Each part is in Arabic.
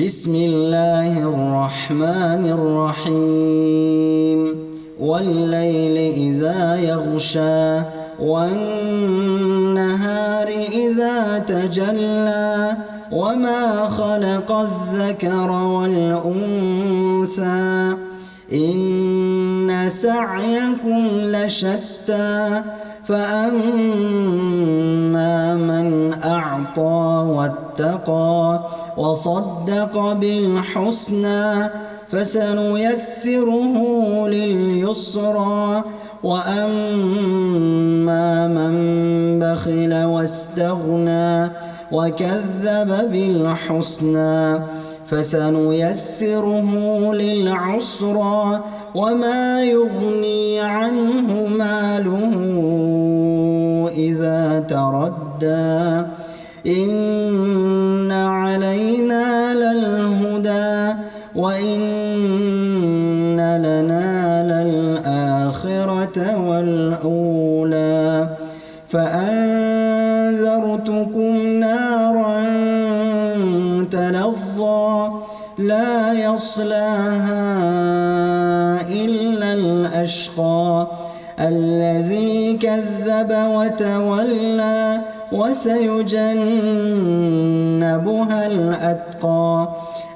بسم الله الرحمن الرحيم والليل إذا يغشى والنهار إذا تجلى وما خلق الذكر والأنثى إن سعيكم لشتى فأما من أعطى واتقى وصدق بالحسنى فسنيسره لليسرى وأما من بخل واستغنى وكذب بالحسنى فسنيسره للعسرى وما يغني عنه ماله إذا تردى إن علينا للهدى وإن لنا للآخرة والأولى فأنذرتكم نارا تلظى لا يصلاها إلا الأشقى الذي كذب وتولى وسيجنبها الأتقى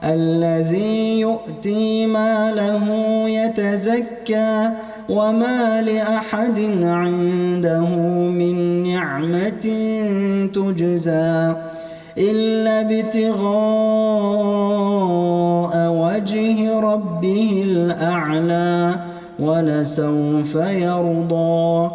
الذي يؤتي ماله يتزكى وما لأحد عنده من نعمة تجزى إلا ابتغاء وجه ربه الأعلى ولسوف يرضى